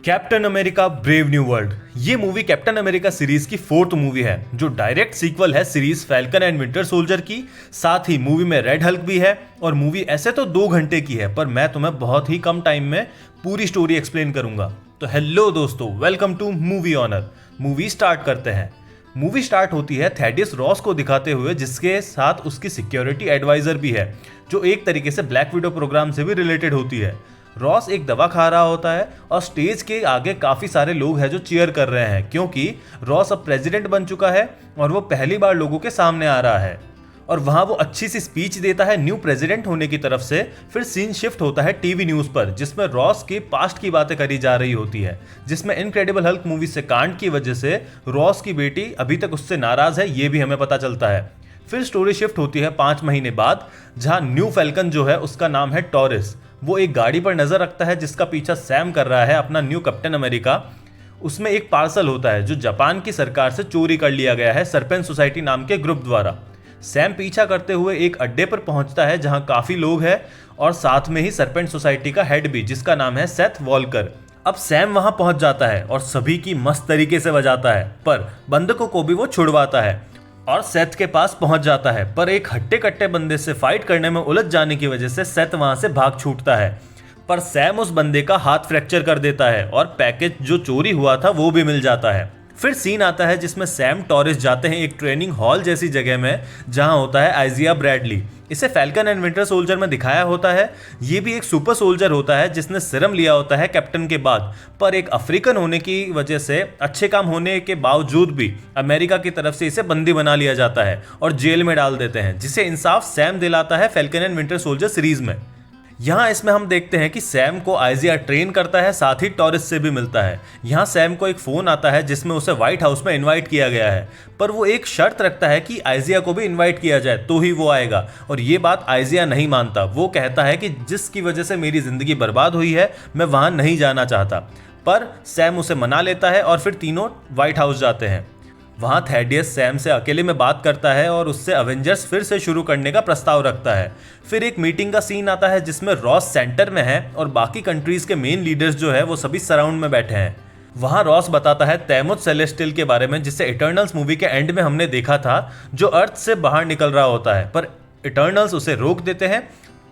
Captain America brave new world. ये movie captain America series की fourth movie है जो डायरेक्ट सीक्वल है series falcon and winter soldier की। साथ ही मूवी में रेड हल्क भी है और मूवी ऐसे तो 2 घंटे की है पर मैं तुम्हें बहुत ही कम टाइम में पूरी स्टोरी एक्सप्लेन करूंगा। तो हेलो दोस्तों, welcome to movie honour. Movie start करते हैं। मूवी स्टार्ट होती है थैडियस रॉस को दिखाते हुए, जिसके साथ उसकी सिक्योरिटी एडवाइजर भी है जो एक तरीके से ब्लैक विडो प्रोग्राम से भी रिलेटेड होती है। रॉस एक दवा खा रहा होता है और स्टेज के आगे काफ़ी सारे लोग हैं जो चीयर कर रहे हैं, क्योंकि रॉस अब प्रेसिडेंट बन चुका है और वो पहली बार लोगों के सामने आ रहा है और वहाँ वो अच्छी सी स्पीच देता है न्यू प्रेसिडेंट होने की तरफ से। फिर सीन शिफ्ट होता है टीवी न्यूज़ पर, जिसमें रॉस के पास्ट की बातें करी जा रही होती है, जिसमें इनक्रेडिबल हल्क मूवी से कांड की वजह से रॉस की बेटी अभी तक उससे नाराज़ है, ये भी हमें पता चलता है। फिर स्टोरी शिफ्ट होती है 5 महीने बाद, जहाँ न्यू फैल्कन जो है उसका नाम है टॉरिस। वो एक गाड़ी पर नजर रखता है जिसका पीछा सैम कर रहा है, अपना न्यू कैप्टन अमेरिका। उसमें एक पार्सल होता है जो जापान की सरकार से चोरी कर लिया गया है सरपेंट सोसाइटी नाम के ग्रुप द्वारा। सैम पीछा करते हुए एक अड्डे पर पहुंचता है जहां काफी लोग हैं और साथ में ही सरपेंट सोसाइटी का हेड भी, जिसका नाम है सेथ वॉल्कर। अब सैम वहां पहुंच जाता है और सभी की मस्त तरीके से बजाता है, पर बंधकों को भी वो छुड़वाता है और सेथ के पास पहुंच जाता है। पर एक हट्टे कट्टे बंदे से फाइट करने में उलझ जाने की वजह से सेथ वहां से भाग छूटता है, पर सैम उस बंदे का हाथ फ्रैक्चर कर देता है और पैकेज जो चोरी हुआ था वो भी मिल जाता है। फिर सीन आता है जिसमें सैम टॉरिस जाते हैं एक ट्रेनिंग हॉल जैसी जगह में जहां होता है आइजिया ब्रैडली। इसे फैल्कन एंड विंटर सोल्जर में दिखाया होता है। ये भी एक सुपर सोल्जर होता है जिसने सिरम लिया होता है कैप्टन के बाद, पर एक अफ्रीकन होने की वजह से अच्छे काम होने के बावजूद भी अमेरिका की तरफ से इसे बंदी बना लिया जाता है और जेल में डाल देते हैं, जिसे इंसाफ सैम दिलाता है falcon and winter soldier series में। यहाँ इसमें हम देखते हैं कि सैम को आइजिया ट्रेन करता है, साथ ही टॉरिस से भी मिलता है। यहाँ सैम को एक फ़ोन आता है जिसमें उसे व्हाइट हाउस में इनवाइट किया गया है, पर वो एक शर्त रखता है कि आइजिया को भी इनवाइट किया जाए तो ही वो आएगा, और ये बात आइजिया नहीं मानता। वो कहता है कि जिसकी वजह से मेरी ज़िंदगी बर्बाद हुई है मैं वहाँ नहीं जाना चाहता, पर सैम उसे मना लेता है और फिर तीनों व्हाइट हाउस जाते हैं। वहाँ थैडियस सैम से अकेले में बात करता है और उससे अवेंजर्स फिर से शुरू करने का प्रस्ताव रखता है। फिर एक मीटिंग का सीन आता है जिसमें रॉस सेंटर में है और बाकी कंट्रीज के मेन लीडर्स जो है वो सभी सराउंड में बैठे हैं। वहाँ रॉस बताता है तैमुत सेलेस्टियल के बारे में, जिसे इटर्नल्स मूवी के एंड में हमने देखा था, जो अर्थ से बाहर निकल रहा होता है, पर इटर्नल्स उसे रोक देते हैं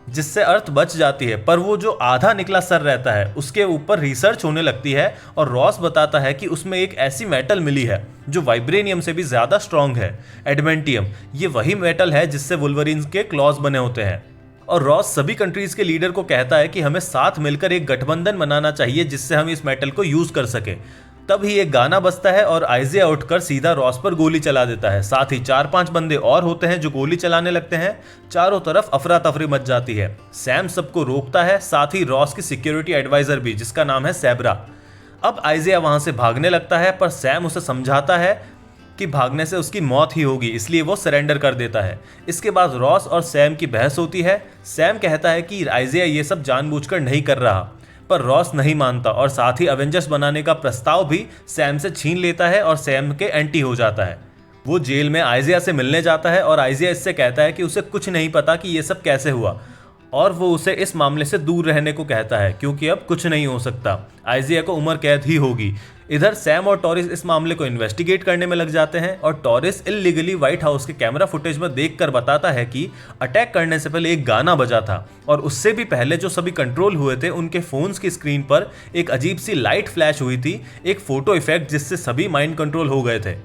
जिससे अर्थ बच जाती है। पर वो जो आधा निकला सर रहता है उसके ऊपर रिसर्च होने लगती है और रॉस बताता है कि उसमें एक ऐसी मेटल मिली है जो वाइब्रेनियम से भी ज़्यादा स्ट्रॉन्ग है, एडमेंटियम। ये वही मेटल है जिससे वुल्वरीन्स के क्लॉज बने होते हैं। और रॉस सभी कंट्रीज़ के लीडर को कहता है कि हमें साथ मिलकर एक गठबंधन बनाना चाहिए जिससे हम इस मेटल को यूज़ कर सकें। तभी एक गाना बजता है और आइजिया उठकर सीधा रॉस पर गोली चला देता है। साथ ही 4-5 बंदे और होते हैं जो गोली चलाने लगते हैं। चारों तरफ अफरा तफरी मच जाती है। सैम सबको रोकता है, साथ ही रॉस की सिक्योरिटी एडवाइजर भी, जिसका नाम है सैब्रा। अब आइजिया वहां से भागने लगता है, पर सैम उसे समझाता है कि भागने से उसकी मौत ही होगी, इसलिए वो सरेंडर कर देता है। इसके बाद रॉस और सैम की बहस होती है। सैम कहता है कि आइजिया ये सब जानबूझकर नहीं कर रहा, पर रॉस नहीं मानता और साथ ही अवेंजर्स बनाने का प्रस्ताव भी सैम से छीन लेता है और सैम के एंटी हो जाता है। वो जेल में आइजिया से मिलने जाता है और आइजिया इससे कहता है कि उसे कुछ नहीं पता कि ये सब कैसे हुआ, और वो उसे इस मामले से दूर रहने को कहता है क्योंकि अब कुछ नहीं हो सकता, आइजिया को उम्र कैद ही होगी। इधर सैम और टॉरिस इस मामले को इन्वेस्टिगेट करने में लग जाते हैं और टॉरिस इल्लीगली व्हाइट हाउस के कैमरा फुटेज में देखकर बताता है कि अटैक करने से पहले एक गाना बजा था और उससे भी पहले जो सभी कंट्रोल हुए थे उनके फोन्स की स्क्रीन पर एक अजीब सी लाइट फ्लैश हुई थी, एक फोटो इफेक्ट, जिससे सभी माइंड कंट्रोल हो गए थे।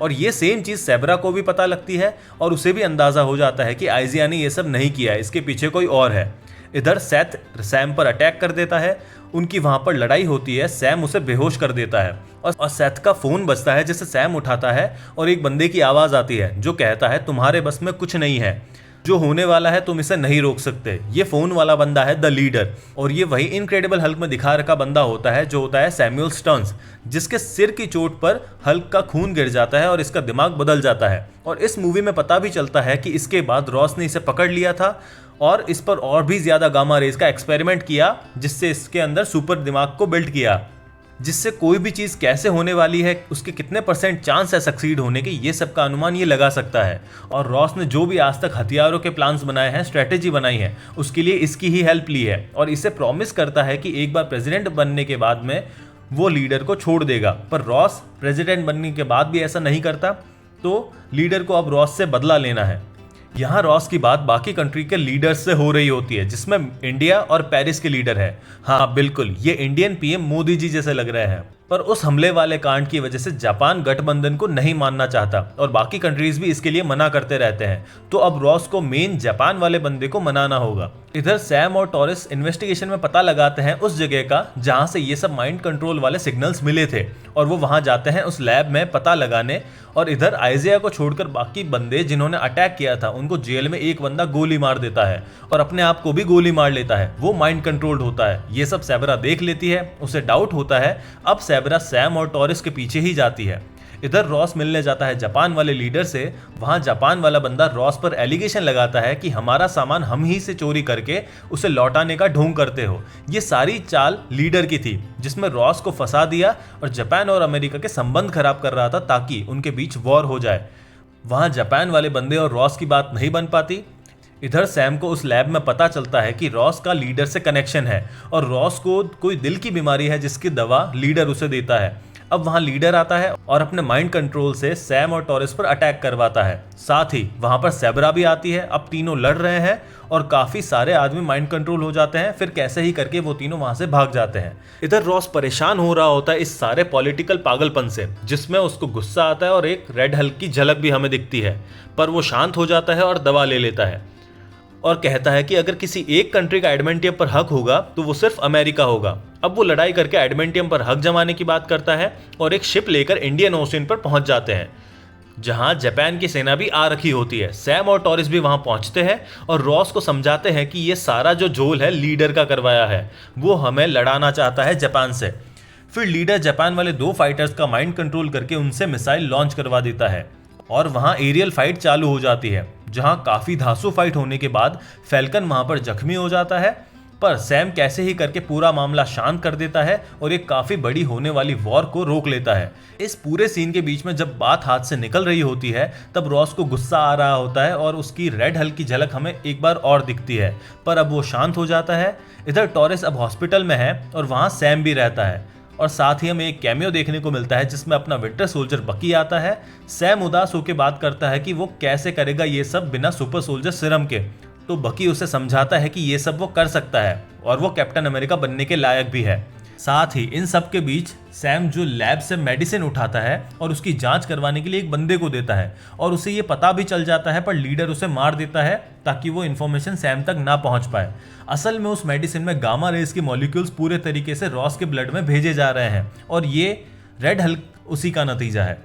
और ये सेम चीज़ सैब्रा को भी पता लगती है और उसे भी अंदाज़ा हो जाता है कि आइजिया ने ये सब नहीं किया है, इसके पीछे कोई और है। इधर सेथ सैम पर अटैक कर देता है। उनकी वहाँ पर लड़ाई होती है। सैम उसे बेहोश कर देता है और सेथ का फ़ोन बजता है जिसे सैम उठाता है और एक बंदे की आवाज़ आती है जो कहता है तुम्हारे बस में कुछ नहीं है, जो होने वाला है तुम इसे नहीं रोक सकते। ये फ़ोन वाला बंदा है द लीडर, और ये वही इनक्रेडिबल हल्क में दिखा रखा बंदा होता है जो होता है सैमुअल स्टर्न्स, जिसके सिर की चोट पर हल्क का खून गिर जाता है और इसका दिमाग बदल जाता है। और इस मूवी में पता भी चलता है कि इसके बाद रॉस ने इसे पकड़ लिया था और इस पर और भी ज़्यादा गामा रेज का एक्सपेरिमेंट किया, जिससे इसके अंदर सुपर दिमाग को बिल्ड किया, जिससे कोई भी चीज़ कैसे होने वाली है, उसके कितने % चांस है सक्सीड होने के, ये सब का अनुमान ये लगा सकता है। और रॉस ने जो भी आज तक हथियारों के प्लान्स बनाए हैं, स्ट्रेटेजी बनाई है, उसके लिए इसकी ही हेल्प ली है और इसे प्रॉमिस करता है कि एक बार प्रेसिडेंट बनने के बाद में वो लीडर को छोड़ देगा, पर रॉस प्रेसिडेंट बनने के बाद भी ऐसा नहीं करता, तो लीडर को अब रॉस से बदला लेना है। यहाँ रॉस की बात बाकी कंट्री के लीडर्स से हो रही होती है, जिसमें इंडिया और पेरिस के लीडर है। हाँ बिल्कुल, ये इंडियन पीएम मोदी जी जैसे लग रहे हैं। पर उस हमले वाले कांड की वजह से जापान गठबंधन को नहीं मानना चाहता और बाकी कंट्रीज भी इसके लिए मना करते रहते हैं, तो अब रॉस को मेन जापान वाले बंदे को मनाना होगा। इधर सैम और टॉरिस इन्वेस्टिगेशन में पता लगाते हैं उस जगह का जहां से ये सब माइंड कंट्रोल वाले सिग्नल्स मिले थे, और वो वहां जाते हैं उस लैब में पता लगाने। और इधर आइजिया को छोड़कर बाकी बंदे जिन्होंने अटैक किया था उनको जेल में एक बंदा गोली मार देता है और अपने आप को भी गोली मार लेता है, वो माइंड कंट्रोल्ड होता है। ये सब सैबरा देख लेती है, उसे डाउट होता है, अब सैबरा सैम और टॉरिस के पीछे ही जाती है। इधर रॉस मिलने जाता है जापान वाले लीडर से। वहां जापान वाला बंदा रॉस पर एलिगेशन लगाता है कि हमारा सामान हम ही से चोरी करके उसे लौटाने का ढोंग करते हो। ये सारी चाल लीडर की थी, जिसमें रॉस को फंसा दिया और जापान और अमेरिका के संबंध खराब कर रहा था ताकि उनके बीच वॉर हो जाए। वहां जापान वाले बंदे और रॉस की बात नहीं बन पाती। इधर सैम को उस लैब में पता चलता है कि रॉस का लीडर से कनेक्शन है और रॉस को कोई दिल की बीमारी है जिसकी दवा लीडर उसे देता है। अब वहां लीडर आता है और अपने माइंड कंट्रोल से सैम और टॉरिस पर अटैक करवाता है। साथ ही वहां पर सैबरा भी आती है। अब तीनों लड़ रहे हैं और काफी सारे आदमी माइंड कंट्रोल हो जाते हैं। फिर कैसे ही करके वो तीनों वहां से भाग जाते हैं। इधर रॉस परेशान हो रहा होता है इस सारे पॉलिटिकल पागलपन से, जिसमें उसको गुस्सा आता है और एक रेड हल्क की झलक भी हमें दिखती है, पर वो शांत हो जाता है और दवा ले लेता है और कहता है कि अगर किसी एक कंट्री का एडमेंटियम पर हक होगा तो वो सिर्फ अमेरिका होगा। अब वो लड़ाई करके एडमेंटियम पर हक जमाने की बात करता है और एक शिप लेकर इंडियन ओशियन पर पहुंच जाते हैं, जहां जापान की सेना भी आ रखी होती है। सैम और टॉरिस भी वहां पहुंचते हैं और रॉस को समझाते हैं कि ये सारा जो झोल है लीडर का करवाया है, वो हमें लड़ाना चाहता है जापान से। फिर लीडर जापान वाले 2 फाइटर्स का माइंड कंट्रोल करके उनसे मिसाइल लॉन्च करवा देता है और वहां एरियल फाइट चालू हो जाती है, जहां काफी धांसू फाइट होने के बाद फैल्कन वहां पर जख्मी हो जाता है। पर सैम कैसे ही करके पूरा मामला शांत कर देता है और एक काफी बड़ी होने वाली वॉर को रोक लेता है। इस पूरे सीन के बीच में जब बात हाथ से निकल रही होती है तब रॉस को गुस्सा आ रहा होता है और उसकी रेड हल्क की झलक हमें एक बार और दिखती है, पर अब वो शांत हो जाता है। इधर टॉरिस अब हॉस्पिटल में है और वहां सैम भी रहता है और साथ ही हमें एक कैमियो देखने को मिलता है जिसमें अपना विंटर सोल्जर बकी आता है। सैम उदास होकर बात करता है कि वो कैसे करेगा ये सब बिना सुपर सोल्जर सीरम के, तो बकी उसे समझाता है कि ये सब वो कर सकता है और वो कैप्टन अमेरिका बनने के लायक भी है। साथ ही इन सब के बीच सैम जो लैब से मेडिसिन उठाता है और उसकी जांच करवाने के लिए एक बंदे को देता है और उसे ये पता भी चल जाता है, पर लीडर उसे मार देता है ताकि वो इन्फॉर्मेशन सैम तक ना पहुंच पाए। असल में उस मेडिसिन में गामा रेज के मॉलिक्यूल्स पूरे तरीके से रॉस के ब्लड में भेजे जा रहे हैं और ये रेड हल्क उसी का नतीजा है।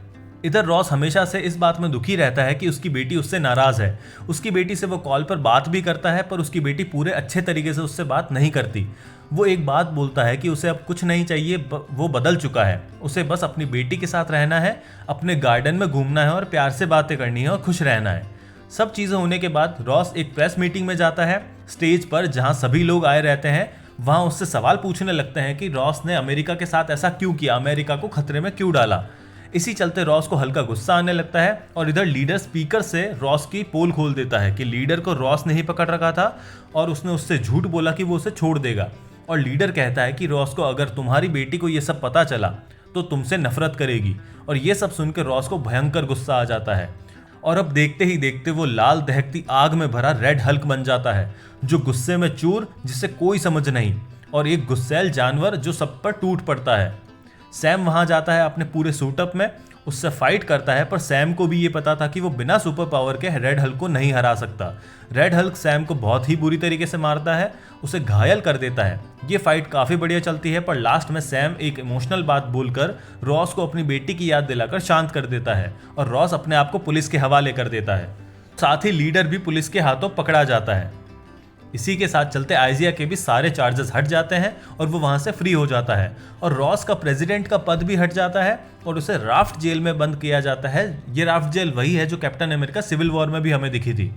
इधर रॉस हमेशा से इस बात में दुखी रहता है कि उसकी बेटी उससे नाराज है। उसकी बेटी से वो कॉल पर बात भी करता है, पर उसकी बेटी पूरे अच्छे तरीके से उससे बात नहीं करती। वो एक बात बोलता है कि उसे अब कुछ नहीं चाहिए, वो बदल चुका है, उसे बस अपनी बेटी के साथ रहना है, अपने गार्डन में घूमना है और प्यार से बातें करनी है और खुश रहना है। सब चीज़ें होने के बाद रॉस एक प्रेस मीटिंग में जाता है, स्टेज पर जहाँ सभी लोग आए रहते हैं। वहाँ उससे सवाल पूछने लगते हैं कि रॉस ने अमेरिका के साथ ऐसा क्यों किया, अमेरिका को खतरे में क्यों डाला। इसी चलते रॉस को हल्का गुस्सा आने लगता है और इधर लीडर स्पीकर से रॉस की पोल खोल देता है कि लीडर को रॉस ने ही पकड़ रखा था और उसने उससे झूठ बोला कि वो उसे छोड़ देगा। और लीडर कहता है कि रॉस को अगर तुम्हारी बेटी को ये सब पता चला तो तुमसे नफरत करेगी। और ये सब सुनकर रॉस को भयंकर गुस्सा आ जाता है और अब देखते ही देखते वो लाल दहकती आग में भरा रेड हल्क बन जाता है, जो गुस्से में चूर, जिसे कोई समझ नहीं, और एक गुस्सैल जानवर जो सब पर टूट पड़ता है। सैम वहां जाता है अपने पूरे सूटअप में, उससे फाइट करता है, पर सैम को भी ये पता था कि वो बिना सुपर पावर के रेड हल्क को नहीं हरा सकता। रेड हल्क सैम को बहुत ही बुरी तरीके से मारता है, उसे घायल कर देता है। ये फाइट काफी बढ़िया चलती है, पर लास्ट में सैम एक इमोशनल बात बोलकर रॉस को अपनी बेटी की याद दिलाकर शांत कर देता है और रॉस अपने आप को पुलिस के हवाले कर देता है। साथ ही लीडर भी पुलिस के हाथों पकड़ा जाता है। इसी के साथ चलते आइजिया के भी सारे चार्जेस हट जाते हैं और वो वहां से फ्री हो जाता है और रॉस का प्रेसिडेंट का पद भी हट जाता है और उसे राफ्ट जेल में बंद किया जाता है। ये राफ्ट जेल वही है जो कैप्टन अमेरिका सिविल वॉर में भी हमें दिखी थी।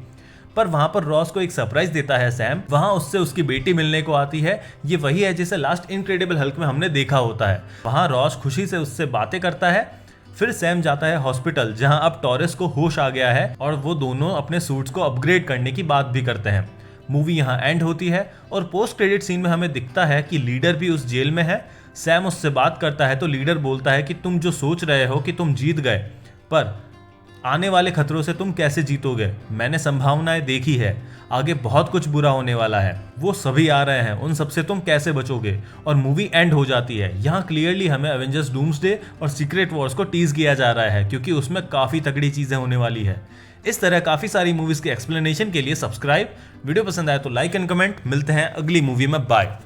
पर वहां पर रॉस को एक सरप्राइज देता है सैम, वहां उससे उसकी बेटी मिलने को आती है। ये वही है जिसे लास्ट इनक्रेडिबल हल्क में हमने देखा होता है। वहां रॉस खुशी से उससे बातें करता है। फिर सैम जाता है हॉस्पिटल, जहां अब टॉरिस को होश आ गया है और वो दोनों अपने सूट्स को अपग्रेड करने की बात भी करते हैं। मूवी यहाँ एंड होती है और पोस्ट क्रेडिट सीन में हमें दिखता है कि लीडर भी उस जेल में है। सैम उससे बात करता है तो लीडर बोलता है कि तुम जो सोच रहे हो कि तुम जीत गए, पर आने वाले खतरों से तुम कैसे जीतोगे? मैंने संभावनाएं देखी है, आगे बहुत कुछ बुरा होने वाला है, वो सभी आ रहे हैं, उन सबसे तुम कैसे बचोगे? और मूवी एंड हो जाती है। यहाँ क्लियरली हमें एवेंजर्स डूम्सडे और सीक्रेट वॉर्स को टीज किया जा रहा है, क्योंकि उसमें काफी तगड़ी चीजें होने वाली है। इस तरह काफी सारी मूवीज के एक्सप्लेनेशन के लिए सब्सक्राइब, वीडियो पसंद आए तो लाइक एंड कमेंट। मिलते हैं अगली मूवी में, बाय।